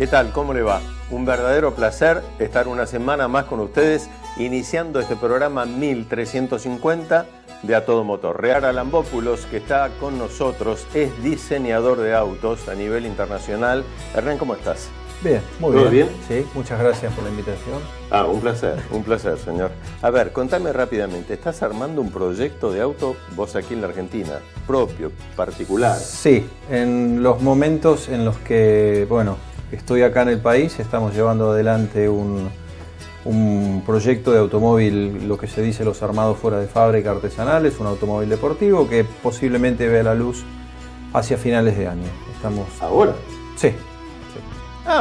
¿Qué tal? ¿Cómo le va? Un verdadero placer estar una semana más con ustedes, iniciando este programa 1350 de A Todo Motor. Reara Lambópulos, que está con nosotros, es diseñador de autos a nivel internacional. Hernán, ¿cómo estás? Bien, muy bien. ¿Todo bien? Sí, muchas gracias por la invitación. Un placer, señor. A ver, contame rápidamente, ¿estás armando un proyecto de auto vos aquí en la Argentina, propio, particular? Sí, en los momentos en los que, estoy acá en el país, estamos llevando adelante un proyecto de automóvil, lo que se dice los armados fuera de fábrica artesanales, un automóvil deportivo que posiblemente vea la luz hacia finales de año. ¿Ahora? Sí.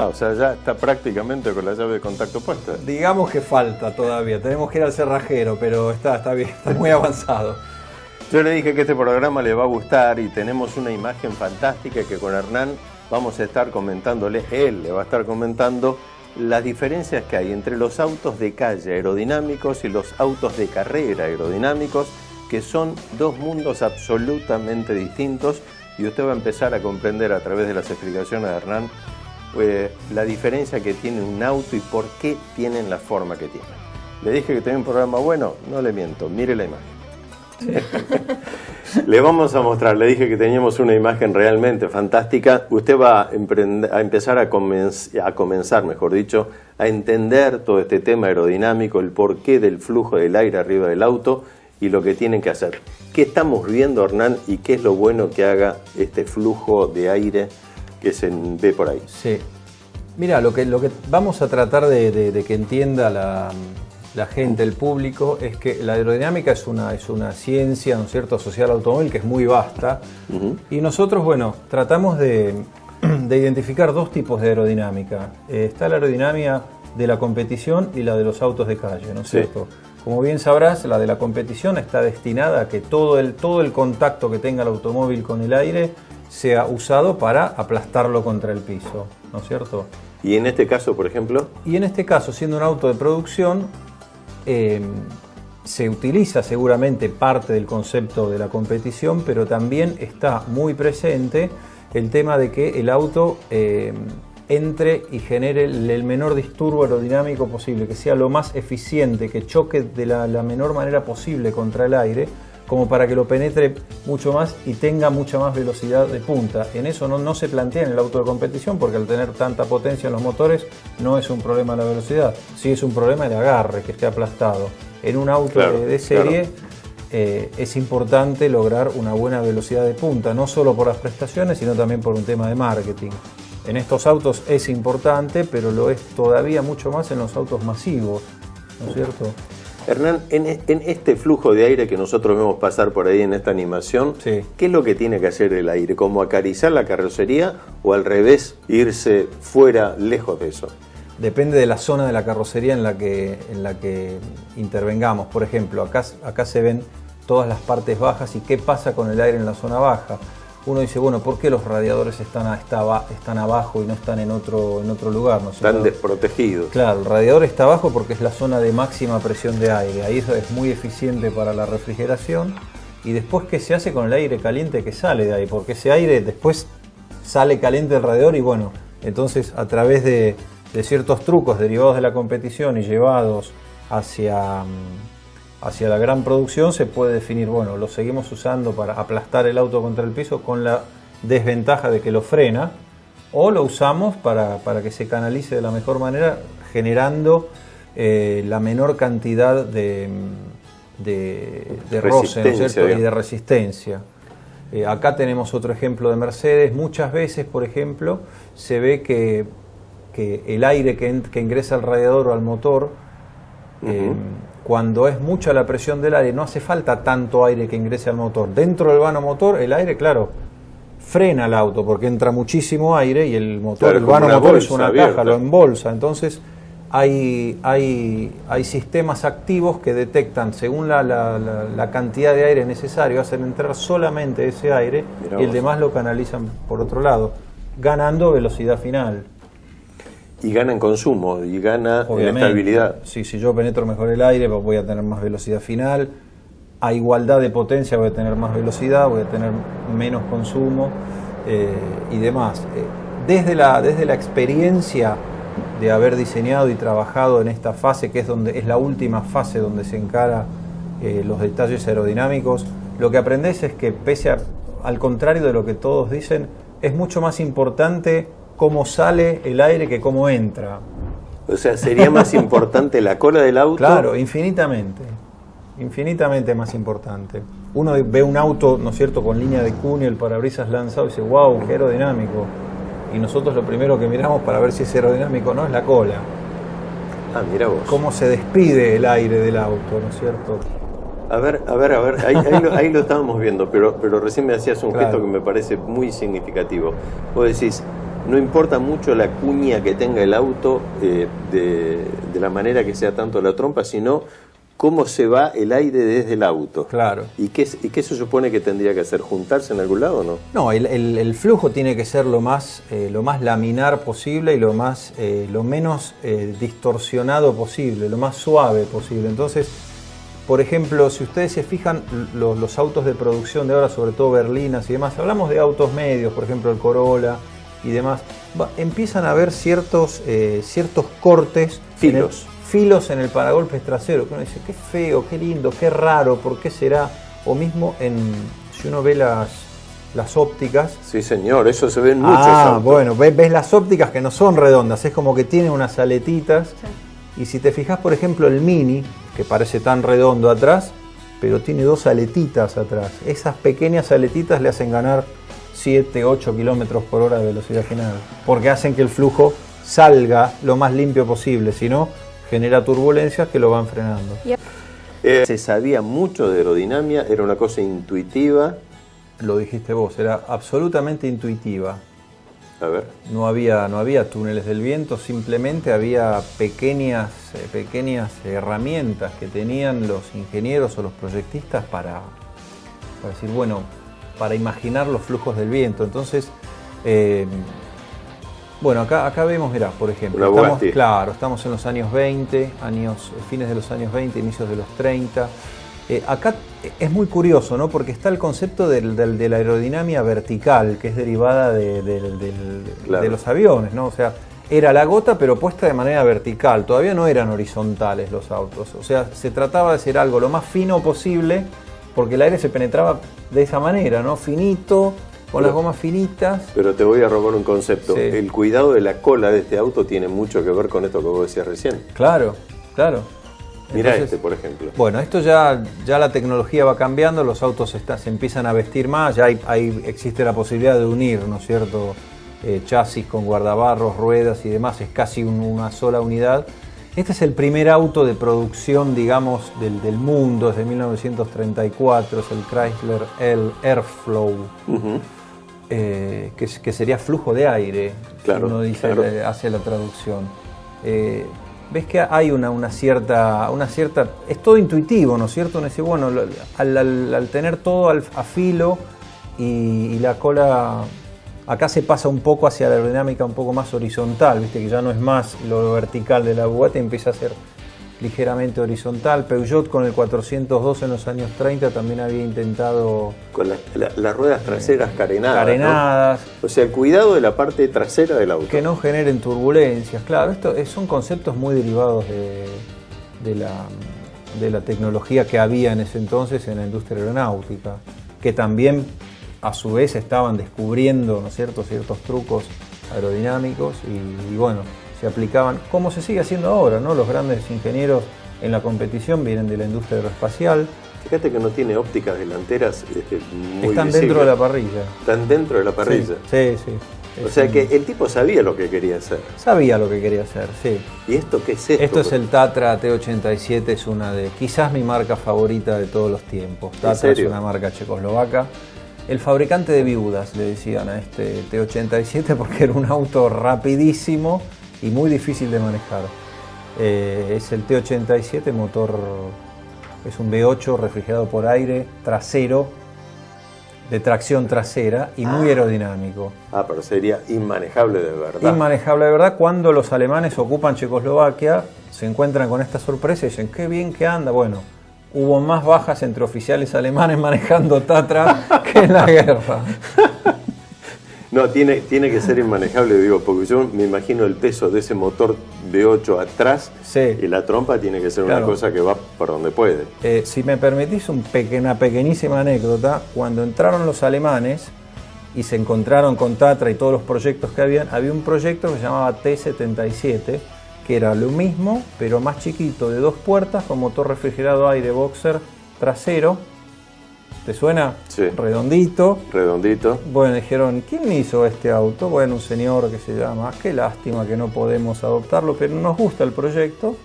O sea, ya está prácticamente con la llave de contacto puesta. Digamos que falta todavía, tenemos que ir al cerrajero, pero está bien, está muy avanzado. Yo le dije que este programa le va a gustar y tenemos una imagen fantástica que con Hernán vamos a estar comentándole, él le va a estar comentando las diferencias que hay entre los autos de calle aerodinámicos y los autos de carrera aerodinámicos, que son dos mundos absolutamente distintos, y usted va a empezar a comprender a través de las explicaciones de Hernán la diferencia que tiene un auto y por qué tienen la forma que tienen. Le dije que tenía un programa bueno, no le miento, mire la imagen. Le vamos a mostrar, le dije que teníamos una imagen realmente fantástica. Usted va a empezar a comenzar, mejor dicho, a entender todo este tema aerodinámico, el porqué del flujo del aire arriba del auto y lo que tienen que hacer. ¿Qué estamos viendo, Hernán, y qué es lo bueno que haga este flujo de aire que se ve por ahí? Sí. Mira, lo que vamos a tratar de que entienda la gente, el público, es que la aerodinámica es una ciencia, ¿no es cierto?, asociada al automóvil, que es muy vasta. Y nosotros, tratamos de identificar dos tipos de aerodinámica. Está la aerodinámica de la competición y la de los autos de calle, ¿no es cierto? Como bien sabrás, la de la competición está destinada a que todo el contacto que tenga el automóvil con el aire sea usado para aplastarlo contra el piso, ¿no es cierto? ¿Y en este caso, por ejemplo? Y en este caso, siendo un auto de producción, se utiliza seguramente parte del concepto de la competición, pero también está muy presente el tema de que el auto entre y genere el menor disturbo aerodinámico posible, que sea lo más eficiente, que choque de la menor manera posible contra el aire, como para que lo penetre mucho más y tenga mucha más velocidad de punta. En eso no se plantea en el auto de competición, porque al tener tanta potencia en los motores no es un problema la velocidad, sí es un problema el agarre, que esté aplastado. En un auto de serie es importante lograr una buena velocidad de punta, no solo por las prestaciones, sino también por un tema de marketing. En estos autos es importante, pero lo es todavía mucho más en los autos masivos, ¿no es cierto? Hernán, en este flujo de aire que nosotros vemos pasar por ahí en esta animación, ¿qué es lo que tiene que hacer el aire? ¿Cómo acariciar la carrocería o al revés, irse fuera, lejos de eso? Depende de la zona de la carrocería en la que intervengamos. Por ejemplo, acá se ven todas las partes bajas y qué pasa con el aire en la zona baja. Uno dice, ¿por qué los radiadores están abajo y no están en otro lugar? ¿No? Están desprotegidos. Claro, el radiador está abajo porque es la zona de máxima presión de aire. Ahí eso es muy eficiente para la refrigeración. Y después, ¿qué se hace con el aire caliente que sale de ahí? Porque ese aire después sale caliente del radiador y entonces a través de ciertos trucos derivados de la competición y llevados hacia la gran producción se puede definir, lo seguimos usando para aplastar el auto contra el piso con la desventaja de que lo frena, o lo usamos para que se canalice de la mejor manera, generando la menor cantidad de roce, ¿no es cierto?, y de resistencia. Acá tenemos otro ejemplo de Mercedes. Muchas veces, por ejemplo, se ve que el aire que ingresa al radiador o al motor, cuando es mucha la presión del aire, no hace falta tanto aire que ingrese al motor. Dentro del vano motor, el aire, claro, frena el auto porque entra muchísimo aire y el motor, el vano motor es una caja, lo embolsa. Entonces hay sistemas activos que detectan según la cantidad de aire necesario, hacen entrar solamente ese aire y el demás lo canalizan por otro lado, ganando velocidad final. Y gana en consumo, y gana en estabilidad. Sí, si yo penetro mejor el aire, voy a tener más velocidad final. A igualdad de potencia voy a tener más velocidad, voy a tener menos consumo y demás. desde la experiencia de haber diseñado y trabajado en esta fase, que es la última fase donde se encara los detalles aerodinámicos, lo que aprendes es que al contrario de lo que todos dicen, es mucho más importante cómo sale el aire que cómo entra. O sea, ¿sería más importante la cola del auto? Claro, infinitamente más importante. Uno ve un auto, ¿no es cierto?, con línea de cuneo, el parabrisas lanzado y dice, wow, qué aerodinámico. Y nosotros lo primero que miramos para ver si es aerodinámico o no es la cola. Ah, mira vos. Cómo se despide el aire del auto, ¿no es cierto? A ver, ahí lo estábamos viendo, pero recién me hacías un gesto que me parece muy significativo. Vos decís, no importa mucho la cuña que tenga el auto, de la manera que sea tanto la trompa, sino cómo se va el aire desde el auto. Claro. ¿Y qué se supone que tendría que hacer? ¿Juntarse en algún lado o no? No, el flujo tiene que ser lo más laminar posible y lo menos distorsionado posible, lo más suave posible. Entonces, por ejemplo, si ustedes se fijan, los autos de producción de ahora, sobre todo berlinas y demás, hablamos de autos medios, por ejemplo el Corolla y demás, empiezan a haber ciertos cortes, filos en el paragolpes trasero, que uno dice, qué feo, qué lindo, qué raro, ¿por qué será? O mismo si uno ve las ópticas. Sí, señor, eso se ve en muchos autos. Bueno, ves las ópticas que no son redondas, es como que tienen unas aletitas. Sí. Y si te fijas, por ejemplo, el Mini, que parece tan redondo atrás, pero tiene dos aletitas atrás. Esas pequeñas aletitas le hacen ganar 7, 8 kilómetros por hora de velocidad final, porque hacen que el flujo salga lo más limpio posible, si no, genera turbulencias que lo van frenando. Se sabía mucho de aerodinámica, era una cosa intuitiva. Lo dijiste vos, era absolutamente intuitiva. A ver. No había túneles del viento, simplemente había pequeñas herramientas que tenían los ingenieros o los proyectistas para decir, bueno, para imaginar los flujos del viento. Entonces, bueno, acá vemos, mirá, por ejemplo, estamos en los años 20, fines de los años 20, inicios de los 30. Acá es muy curioso, ¿no? Porque está el concepto de la aerodinámica vertical, que es derivada de los aviones, ¿no? O sea, era la gota pero puesta de manera vertical, todavía no eran horizontales los autos. O sea, se trataba de hacer algo lo más fino posible, porque el aire se penetraba de esa manera, ¿no? Finito, con las gomas finitas. Pero te voy a robar un concepto. Sí. El cuidado de la cola de este auto tiene mucho que ver con esto que vos decías recién. Claro. Mirá por ejemplo. Bueno, esto ya la tecnología va cambiando, los autos se empiezan a vestir más, ya existe la posibilidad de unir, ¿no es cierto? Chasis con guardabarros, ruedas y demás, es casi una sola unidad. Este es el primer auto de producción, digamos, del mundo, desde 1934, es el Chrysler Airflow, que sería flujo de aire, claro, uno dice, hace la traducción. Ves que hay una cierta, es todo intuitivo, ¿no es cierto? Uno dice, bueno, al tener todo a filo y la cola, acá se pasa un poco hacia la aerodinámica un poco más horizontal, viste que ya no es más lo vertical de la Bugatti, empieza a ser ligeramente horizontal. Peugeot con el 402 en los años 30 también había intentado... Con las ruedas traseras carenadas. ¿No? O sea, el cuidado de la parte trasera del auto. Que no generen turbulencias, claro. Son conceptos muy derivados de la tecnología que había en ese entonces en la industria aeronáutica, que también a su vez estaban descubriendo, ¿no es cierto?, ciertos trucos aerodinámicos y bueno, se aplicaban, como se sigue haciendo ahora, ¿no? Los grandes ingenieros en la competición vienen de la industria aeroespacial. Fíjate que no tiene ópticas delanteras muy Están visibles. dentro de la parrilla. Están dentro de la parrilla. Sí. O sea que el tipo sabía lo que quería hacer. Sabía lo que quería hacer, sí. ¿Y esto qué es esto? Esto es el Tatra T87, es una de, quizás mi marca favorita de todos los tiempos. Tatra es una marca checoslovaca. El fabricante de viudas, le decían a este T87, porque era un auto rapidísimo y muy difícil de manejar. Es el T87, motor, es un V8 refrigerado por aire, trasero, de tracción trasera y muy aerodinámico. Pero sería inmanejable de verdad. Inmanejable de verdad. Cuando los alemanes ocupan Checoslovaquia, se encuentran con esta sorpresa y dicen, qué bien que anda. Bueno, hubo más bajas entre oficiales alemanes manejando Tatra que en la guerra. No, tiene que ser inmanejable, digo, porque yo me imagino el peso de ese motor V8 atrás, Sí. Y la trompa tiene que ser Claro. una cosa que va por donde puede. Si me permitís una pequeñísima anécdota, cuando entraron los alemanes y se encontraron con Tatra y todos los proyectos que había un proyecto que se llamaba T77, que era lo mismo, pero más chiquito, de 2 puertas, con motor refrigerado aire boxer trasero. ¿Te suena? Sí. Redondito. Redondito. Bueno, dijeron, ¿quién hizo este auto? Bueno, un señor que se llama, qué lástima que no podemos adoptarlo, pero nos gusta el proyecto.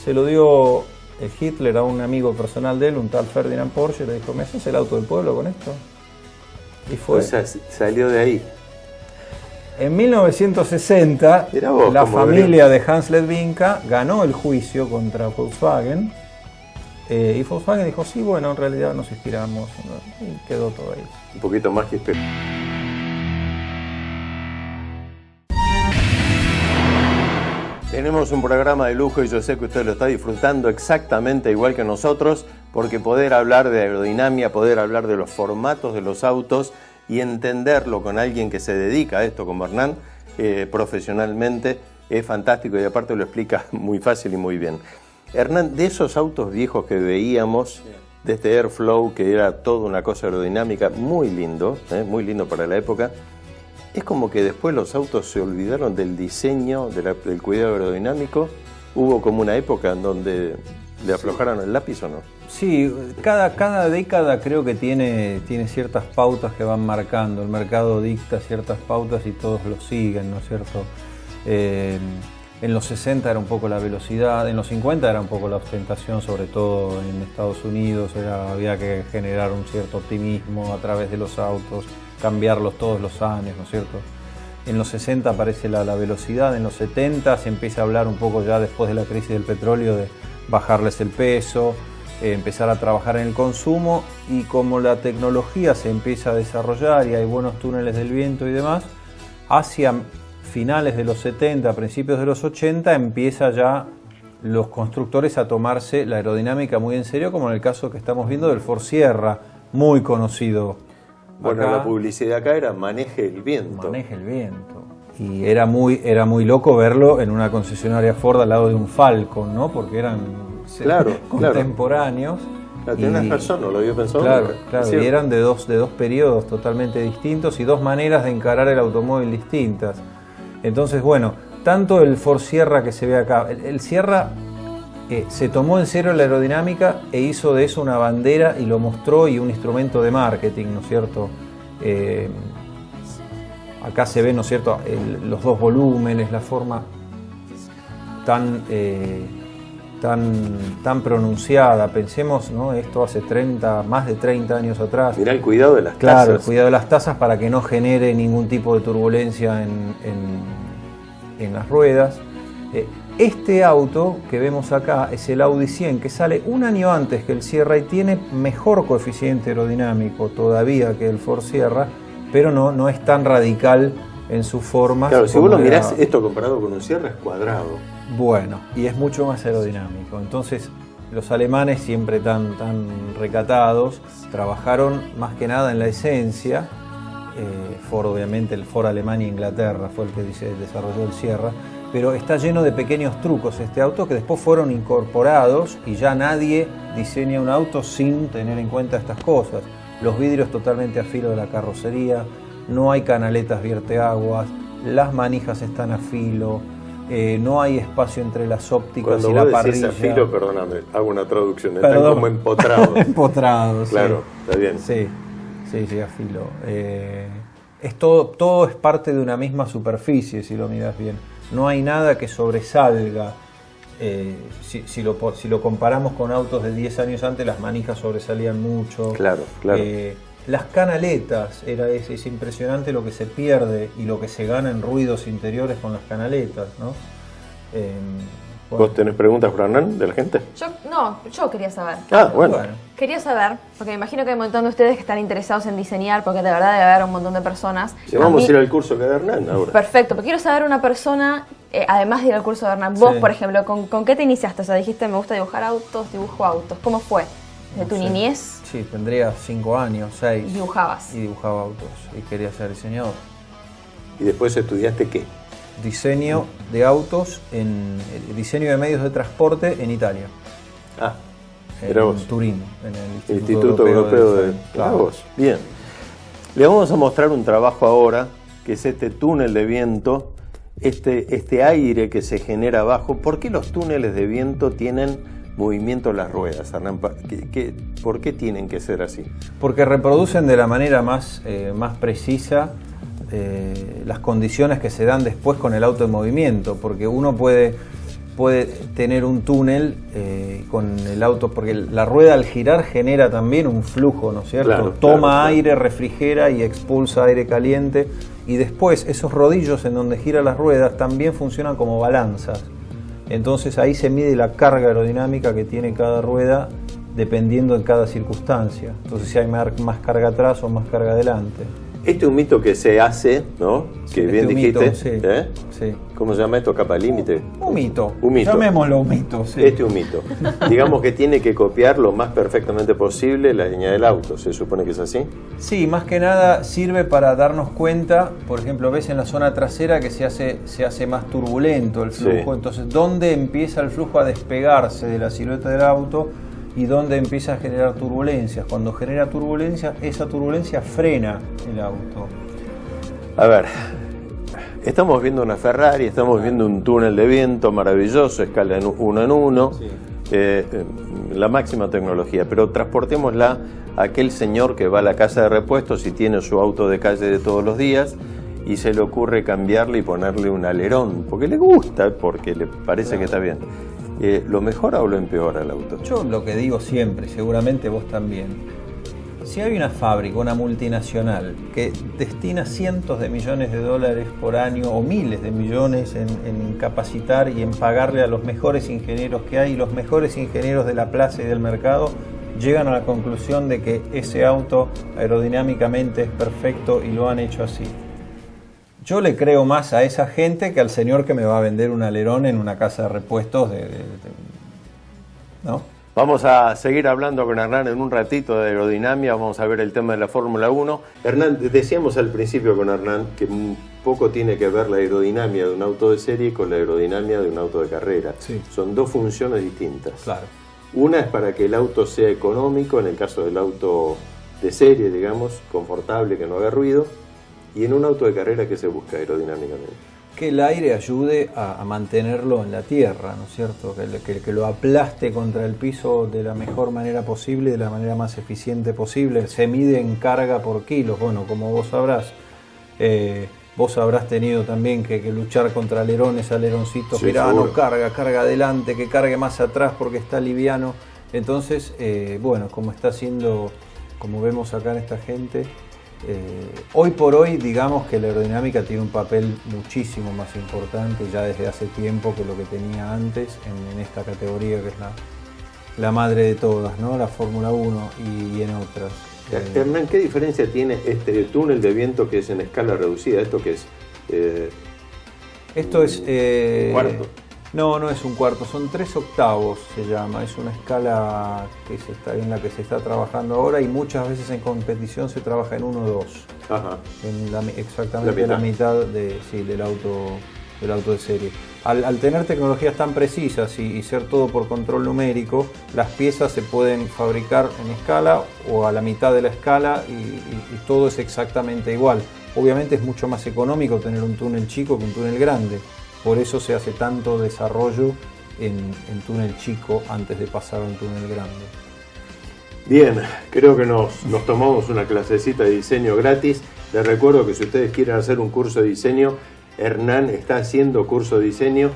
Se lo dio el Hitler a un amigo personal de él, un tal Ferdinand Porsche, le dijo, ¿me haces el auto del pueblo con esto? Y fue. O sea, salió de ahí. En 1960, Mirá vos, la cómo familia de Hans Ledwinka ganó el juicio contra Volkswagen. Y Volkswagen dijo, sí, bueno, en realidad nos inspiramos. Y quedó todo ahí. Un poquito más que esperar. Tenemos un programa de lujo y yo sé que usted lo está disfrutando exactamente igual que nosotros, porque poder hablar de aerodinámica, poder hablar de los formatos de los autos y entenderlo con alguien que se dedica a esto como Hernán, profesionalmente, es fantástico y aparte lo explica muy fácil y muy bien. Hernán, de esos autos viejos que veíamos, de este Airflow, que era toda una cosa aerodinámica, muy lindo para la época, es como que después los autos se olvidaron del diseño, del cuidado aerodinámico. ¿Hubo como una época en donde le aflojaron el lápiz o no? Sí, cada década creo que tiene ciertas pautas que van marcando. El mercado dicta ciertas pautas y todos lo siguen, ¿no es cierto? En los 60 era un poco la velocidad, en los 50 era un poco la ostentación, sobre todo en Estados Unidos. Había que generar un cierto optimismo a través de los autos, cambiarlos todos los años, ¿no es cierto? En los 60 aparece la velocidad, en los 70 se empieza a hablar un poco ya después de la crisis del petróleo de bajarles el peso, empezar a trabajar en el consumo, y como la tecnología se empieza a desarrollar y hay buenos túneles del viento y demás, hacia finales de los 70, principios de los 80, empieza ya los constructores a tomarse la aerodinámica muy en serio, como en el caso que estamos viendo del Ford Sierra, muy conocido. Bueno, Acá, la publicidad acá era maneje el viento. maneja el viento. Y era muy loco verlo en una concesionaria Ford al lado de un Falcon, ¿no? Porque eran Claro, contemporáneos. Claro, tienes razón, no lo había pensado Claro, nunca. claro, y eran de dos periodos totalmente distintos y dos maneras de encarar el automóvil distintas. Entonces, bueno, tanto el Ford Sierra que se ve acá, el Sierra se tomó en serio la aerodinámica e hizo de eso una bandera y lo mostró y un instrumento de marketing, ¿no es cierto? Acá se ve, ¿no es cierto?, los dos volúmenes, la forma tan pronunciada. Pensemos, ¿no?, esto hace más de 30 años atrás. Mirá el cuidado de las Claro, tazas. el cuidado de las tazas para que no genere ningún tipo de turbulencia en las ruedas. Este auto que vemos acá es el Audi 100, que sale un año antes que el Sierra y tiene mejor coeficiente aerodinámico todavía que el Ford Sierra, pero no es tan radical en su forma. Claro, si vos lo mirás, esto comparado con un Sierra es cuadrado. Bueno, y es mucho más aerodinámico. Entonces, los alemanes, siempre tan recatados, trabajaron más que nada en la esencia. Ford, obviamente, el Ford Alemania e Inglaterra fue el que desarrolló el Sierra, pero está lleno de pequeños trucos este auto que después fueron incorporados y ya nadie diseña un auto sin tener en cuenta estas cosas. Los vidrios totalmente a filo de la carrocería, no hay canaletas vierteaguas, las manijas están a filo, no hay espacio entre las ópticas Cuando y la vos parrilla. decís a filo, perdóname, hago una traducción, están Perdón. como empotrados. Empotrados, Claro, sí. está bien. Sí, a filo. Todo es parte de una misma superficie, si lo miras bien. No hay nada que sobresalga. Si lo comparamos con autos de 10 años antes, las manijas sobresalían mucho. Claro. Las canaletas, es impresionante lo que se pierde y lo que se gana en ruidos interiores con las canaletas, ¿no? Bueno. ¿Vos tenés preguntas para Hernán de la gente? Yo quería saber. Bueno. Quería saber, porque me imagino que hay un montón de ustedes que están interesados en diseñar, porque de verdad debe haber un montón de personas. Si vamos a ir al curso que da Hernán ahora. Perfecto, pero quiero saber una persona, además de ir al curso de Hernán, vos, Sí. por ejemplo, ¿con qué te iniciaste? O sea, dijiste, me gusta dibujar autos, dibujo autos. ¿Cómo fue? ¿De tu niñez Sí, tendría 5 años, 6. dibujabas? Y dibujaba autos y quería ser diseñador. ¿Y después estudiaste qué? Diseño de autos, diseño de medios de transporte en Italia. Ah, en vos. Turín, en el Instituto Europeo de Claro. vos. Bien. Le vamos a mostrar un trabajo ahora, que es este túnel de viento, este aire que se genera abajo. ¿Por qué los túneles de viento tienen movimiento en las ruedas, Hernán? ¿Por qué tienen que ser así? Porque reproducen de la manera más precisa las condiciones que se dan después con el auto en movimiento, porque uno puede tener un túnel con el auto, porque la rueda al girar genera también un flujo, ¿no es cierto? Claro, Toma claro. aire, refrigera y expulsa aire caliente, y después esos rodillos en donde giran las ruedas también funcionan como balanzas. Entonces ahí se mide la carga aerodinámica que tiene cada rueda dependiendo de cada circunstancia. Entonces si hay más carga atrás o más carga adelante. Este es un mito que se hace, ¿no? Que bien un dijiste. mito, sí, ¿Eh? sí. ¿Cómo se llama esto? ¿Capa límite? Un mito. Un mito. Llamémoslo un mito, sí. Este es un mito. Digamos que tiene que copiar lo más perfectamente posible la línea del auto. ¿Se supone que es así? Sí, más que nada sirve para darnos cuenta, por ejemplo, ves en la zona trasera que se hace más turbulento el flujo, Sí. Entonces, ¿dónde empieza el flujo a despegarse de la silueta del auto y dónde empieza a generar turbulencias? Cuando genera turbulencia, esa turbulencia frena el auto. A ver, estamos viendo una Ferrari, estamos viendo un túnel de viento maravilloso, escala en 1 en 1, la máxima tecnología, pero transportémosla a aquel señor que va a la casa de repuestos y tiene su auto de calle de todos los días y se le ocurre cambiarle y ponerle un alerón, porque le gusta, porque le parece que está bien. ¿Lo mejora o lo empeora el auto? Yo lo que digo siempre, seguramente vos también, si hay una fábrica, una multinacional, que destina cientos de millones de dólares por año o miles de millones en capacitar y en pagarle a los mejores ingenieros que hay, y los mejores ingenieros de la plaza y del mercado llegan a la conclusión de que ese auto aerodinámicamente es perfecto y lo han hecho así. Yo le creo más a esa gente que al señor que me va a vender un alerón en una casa de repuestos ¿no? Vamos a seguir hablando con Hernán en un ratito de aerodinámica, vamos a ver el tema de la Fórmula 1. Hernán, decíamos al principio con Hernán que un poco tiene que ver la aerodinámica de un auto de serie con la aerodinámica de un auto de carrera. Sí. Son dos funciones distintas. Claro. Una es para que el auto sea económico, en el caso del auto de serie, digamos, confortable, que no haga ruido, y en un auto de carrera, ¿qué se busca aerodinámicamente? Que el aire ayude a mantenerlo en la tierra, ¿no es cierto? Que lo aplaste contra el piso de la mejor manera posible, de la manera más eficiente posible. Se mide en carga por kilos. Bueno, como vos sabrás tenido también que luchar contra alerones, aleroncitos, Sí, mirá, seguro. no carga adelante, que cargue más atrás porque está liviano. Entonces, bueno, como está haciendo, como vemos acá en esta gente, hoy por hoy digamos que la aerodinámica tiene un papel muchísimo más importante ya desde hace tiempo que lo que tenía antes en esta categoría que es la madre de todas, ¿no? La Fórmula 1 y en otras. Hernán, ¿qué diferencia tiene este túnel de viento que es en escala reducida? ¿Esto qué es? Esto es... ¿Cuarto? No es un cuarto, son 3/8 se llama, es una escala en la que se está trabajando ahora y muchas veces en competición se trabaja en 1/2, Ajá. exactamente la mitad del auto de serie. Al tener tecnologías tan precisas y ser todo por control numérico, las piezas se pueden fabricar en escala o a la mitad de la escala y todo es exactamente igual. Obviamente es mucho más económico tener un túnel chico que un túnel grande. Por eso se hace tanto desarrollo en túnel chico antes de pasar a un túnel grande. Bien, creo que nos tomamos una clasecita de diseño gratis. Les recuerdo que si ustedes quieren hacer un curso de diseño, Hernán está haciendo curso de diseño.